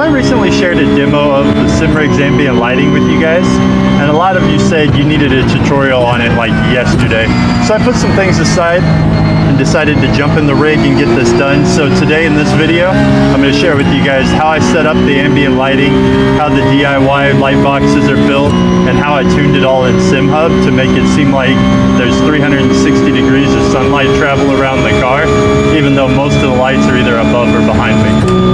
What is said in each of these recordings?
I recently shared a demo of the SimRig's ambient lighting with you guys, and a lot of you said you needed a tutorial on it like yesterday. So I put some things aside and decided to jump in the rig and get this done. So today in this video, I'm going to share with you guys how I set up the ambient lighting, how the DIY light boxes are built, and how I tuned it all in SimHub to make it seem like there's 360 degrees of sunlight travel around the car, even though most of the lights are either above or behind me.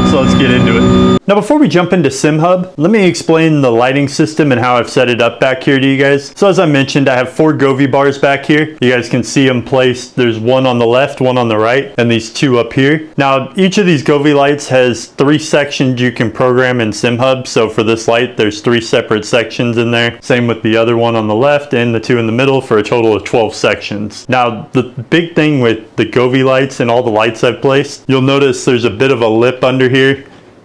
So let's get into it. Now before we jump into SimHub, let me explain the lighting system and how I've set it up back here to you guys. So as I mentioned, I have 4 Govee bars back here. You guys can see them placed. There's one on the left, one on the right, and these 2 up here. Now each of these Govee lights has 3 sections you can program in SimHub. So for this light, there's 3 separate sections in there. Same with the other one on the left and the 2 in the middle for a total of 12 sections. Now the big thing with the Govee lights and all the lights I've placed, you'll notice there's a bit of a lip under here.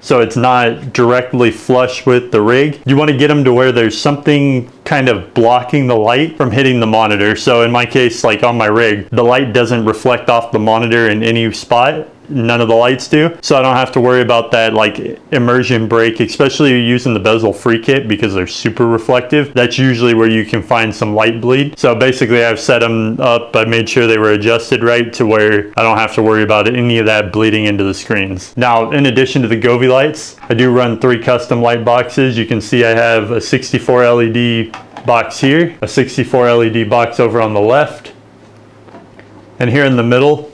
So it's not directly flush with the rig. You want to get them to where there's something kind of blocking the light from hitting the monitor. So in my case, like on my rig, the light doesn't reflect off the monitor in any spot. None of the lights do. So I don't have to worry about that like immersion break, especially using the bezel free kit because they're super reflective. That's usually where you can find some light bleed. So basically I've set them up. I made sure they were adjusted right to where I don't have to worry about any of that bleeding into the screens. Now, in addition to the Govee lights, I do run 3 custom light boxes. You can see I have a 64 LED box here, a 64 LED box over on the left, and here in the middle,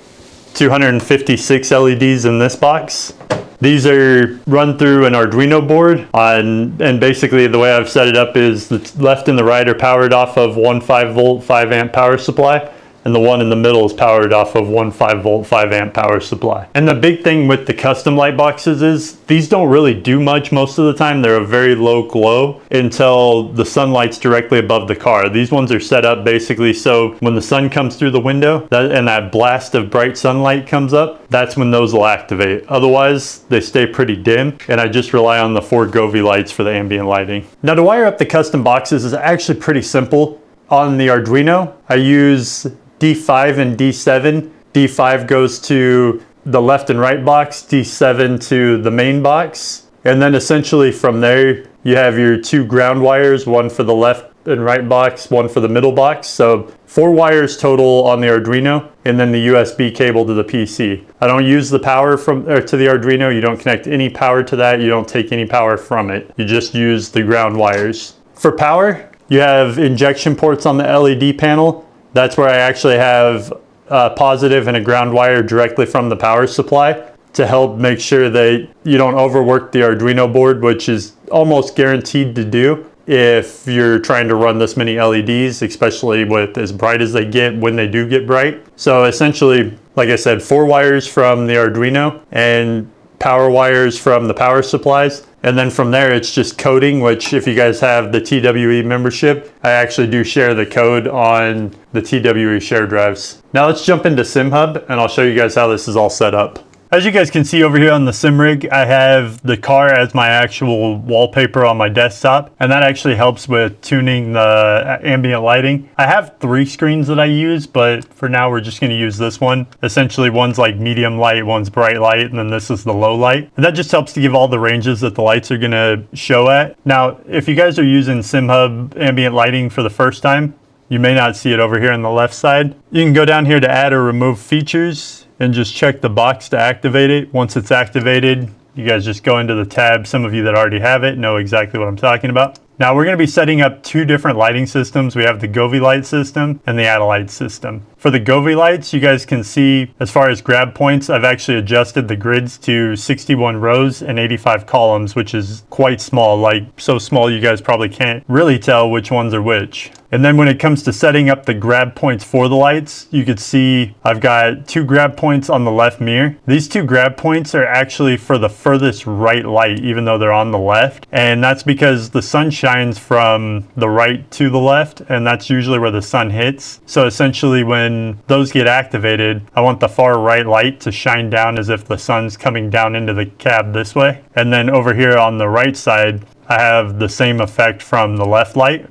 256 LEDs in this box. These are run through an Arduino board, and basically the way I've set it up is the left and the right are powered off of one 5-volt 5-amp power supply, and the one in the middle is powered off of one 5-volt 5-amp power supply. And the big thing with the custom light boxes is these don't really do much most of the time. They're a very low glow until the sunlight's directly above the car. These ones are set up basically so when the sun comes through the window and that blast of bright sunlight comes up, that's when those will activate. Otherwise, they stay pretty dim, and I just rely on the 4 Govee lights for the ambient lighting. Now to wire up the custom boxes is actually pretty simple. On the Arduino, I use D5 and D7. D5 goes to the left and right box, D7 to the main box. And then essentially from there, you have your 2 ground wires, one for the left and right box, one for the middle box. So 4 wires total on the Arduino, and then the USB cable to the PC. I don't use the power to the Arduino. You don't connect any power to that. You don't take any power from it. You just use the ground wires. For power, you have injection ports on the LED panel. That's where I actually have a positive and a ground wire directly from the power supply to help make sure that you don't overwork the Arduino board, which is almost guaranteed to do if you're trying to run this many LEDs, especially with as bright as they get when they do get bright. So essentially, like I said, 4 wires from the Arduino and power wires from the power supplies. And then from there, it's just coding, which if you guys have the TWE membership, I actually do share the code on the TWE share drives. Now let's jump into SimHub and I'll show you guys how this is all set up. As you guys can see over here on the SimRig, I have the car as my actual wallpaper on my desktop, and that actually helps with tuning the ambient lighting. I have 3 screens that I use, but for now we're just going to use this one. Essentially one's like medium light, one's bright light, and then this is the low light. And that just helps to give all the ranges that the lights are going to show at. Now, if you guys are using SimHub ambient lighting for the first time, you may not see it over here on the left side. You can go down here to add or remove features and just check the box to activate it. Once it's activated, you guys just go into the tab. Some of you that already have it know exactly what I'm talking about. Now we're going to be setting up 2 different lighting systems. We have the Govee light system and the Asetek system. For the Govee lights, you guys can see as far as grab points, I've actually adjusted the grids to 61 rows and 85 columns, which is quite small, like so small you guys probably can't really tell which ones are which. And then when it comes to setting up the grab points for the lights, you could see I've got 2 grab points on the left mirror. These 2 grab points are actually for the furthest right light, even though they're on the left. And that's because the sun shines from the right to the left, and that's usually where the sun hits. So essentially when those get activated, I want the far right light to shine down as if the sun's coming down into the cab this way. And then over here on the right side, I have the same effect from the left light.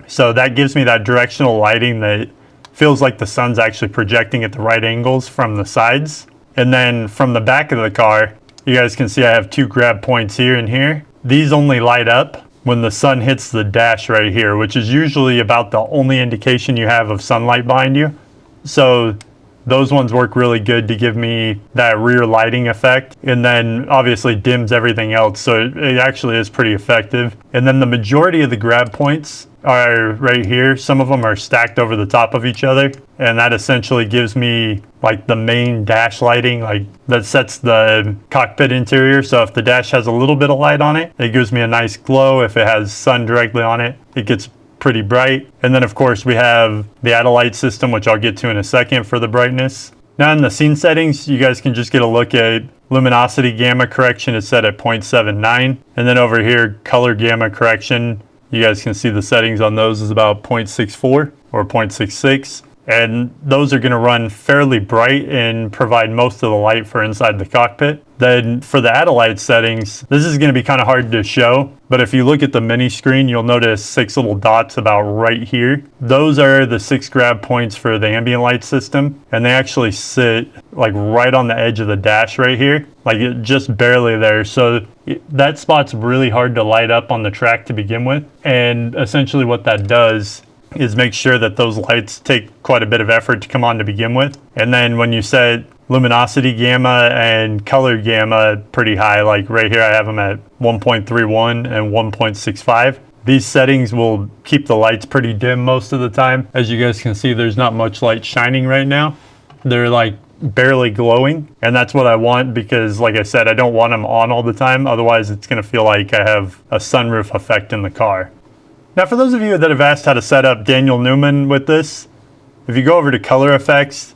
So that gives me that directional lighting that feels like the sun's actually projecting at the right angles from the sides. And then from the back of the car, You guys can see I have 2 grab points here and here. These only light up when the sun hits the dash right here, which is usually about the only indication you have of sunlight behind you. So those ones work really good to give me that rear lighting effect, and then obviously dims everything else, so it actually is pretty effective. And then the majority of the grab points are right here. Some of them are stacked over the top of each other, and that essentially gives me like the main dash lighting, like that sets the cockpit interior. So if the dash has a little bit of light on it, it gives me a nice glow. If it has sun directly on it, it gets pretty bright. And then of course we have the Adelite system, which I'll get to in a second for the brightness. Now in the scene settings, you guys can just get a look at luminosity gamma correction is set at 0.79, and then over here color gamma correction, you guys can see the settings on those is about 0.64 or 0.66, and those are going to run fairly bright and provide most of the light for inside the cockpit. Then for the Adelite settings, this is going to be kind of hard to show, but if you look at the mini screen, you'll notice 6 little dots about right here. Those are the 6 grab points for the ambient light system, and they actually sit like right on the edge of the dash right here, like it just barely there. So that spot's really hard to light up on the track to begin with, and essentially what that does is make sure that those lights take quite a bit of effort to come on to begin with. And then when you set luminosity gamma and color gamma pretty high, like right here I have them at 1.31 and 1.65. These settings will keep the lights pretty dim most of the time. As you guys can see, there's not much light shining right now. They're like barely glowing, and that's what I want because like I said, I don't want them on all the time. Otherwise it's going to feel like I have a sunroof effect in the car. Now for those of you that have asked how to set up Daniel Newman with this, if you go over to color effects,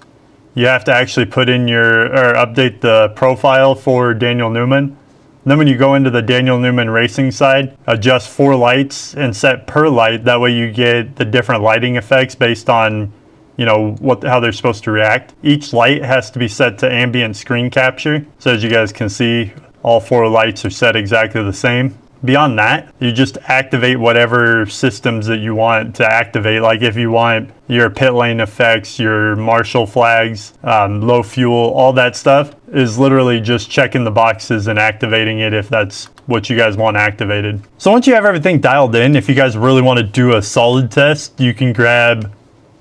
you have to actually put in or update the profile for Daniel Newman. And then when you go into the Daniel Newman racing side, adjust 4 lights and set per light. That way you get the different lighting effects based on, you know, how they're supposed to react. Each light has to be set to ambient screen capture. So as you guys can see, all 4 lights are set exactly the same. Beyond that, you just activate whatever systems that you want to activate. Like if you want your pit lane effects, your marshal flags, low fuel, all that stuff is literally just checking the boxes and activating it if that's what you guys want activated. So once you have everything dialed in, if you guys really want to do a solid test, you can grab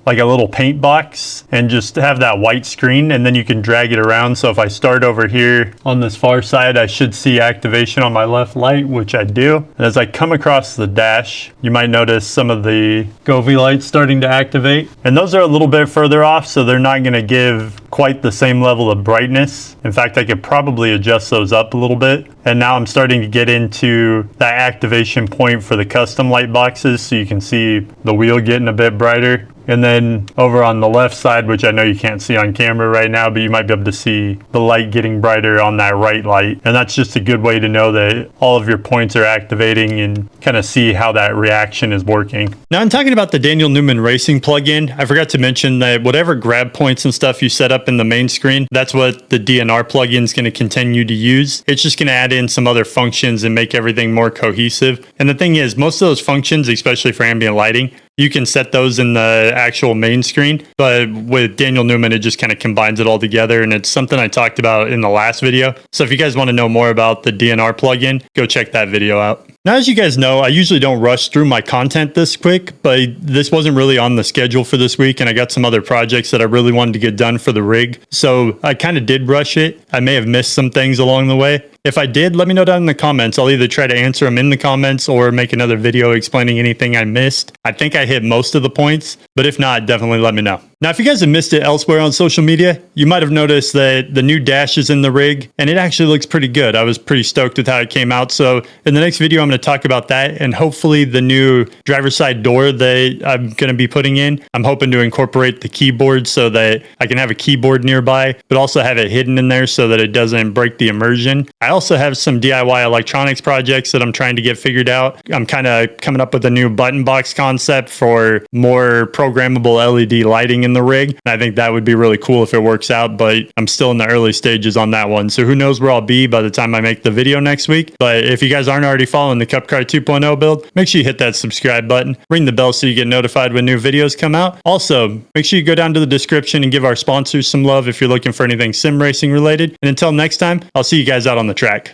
like a little paint box and just have that white screen, and then you can drag it around. So if I start over here on this far side, I should see activation on my left light, which I do. And as I come across the dash, you might notice some of the Govee lights starting to activate, and those are a little bit further off, so they're not going to give quite the same level of brightness. In fact, I could probably adjust those up a little bit. And now I'm starting to get into that activation point for the custom light boxes, so you can see the wheel getting a bit brighter. And then over on the left side, which I know you can't see on camera right now, but you might be able to see the light getting brighter on that right light. And that's just a good way to know that all of your points are activating and kind of see how that reaction is working. Now I'm talking about the Daniel Newman Racing plugin. I forgot to mention that whatever grab points and stuff you set up in the main screen, that's what the DNR plugin is going to continue to use. It's just going to add in some other functions and make everything more cohesive. And the thing is, most of those functions, especially for ambient lighting, you can set those in the actual main screen, but with Daniel Newman, it just kind of combines it all together, and it's something I talked about in the last video. So if you guys want to know more about the DNR plugin, go check that video out. Now, as you guys know, I usually don't rush through my content this quick, but this wasn't really on the schedule for this week, and I got some other projects that I really wanted to get done for the rig. So I kind of did rush it. I may have missed some things along the way. If I did, let me know down in the comments. I'll either try to answer them in the comments or make another video explaining anything I missed. I think I hit most of the points, but if not, definitely let me know. Now, if you guys have missed it elsewhere on social media, you might have noticed that the new dash is in the rig, and it actually looks pretty good. I was pretty stoked with how it came out. So in the next video, I'm going to talk about that, and hopefully the new driver's side door that I'm going to be putting in. I'm hoping to incorporate the keyboard so that I can have a keyboard nearby, but also have it hidden in there so that it doesn't break the immersion. I also have some DIY electronics projects that I'm trying to get figured out. I'm kind of coming up with a new button box concept for more programmable LED lighting in the rig. And I think that would be really cool if it works out, but I'm still in the early stages on that one. So who knows where I'll be by the time I make the video next week. But if you guys aren't already following the the Cup Car 2.0 build, make sure you hit that subscribe button, ring the bell so you get notified when new videos come out. Also, make sure you go down to the description and give our sponsors some love if you're looking for anything sim racing related. And until next time, I'll see you guys out on the track.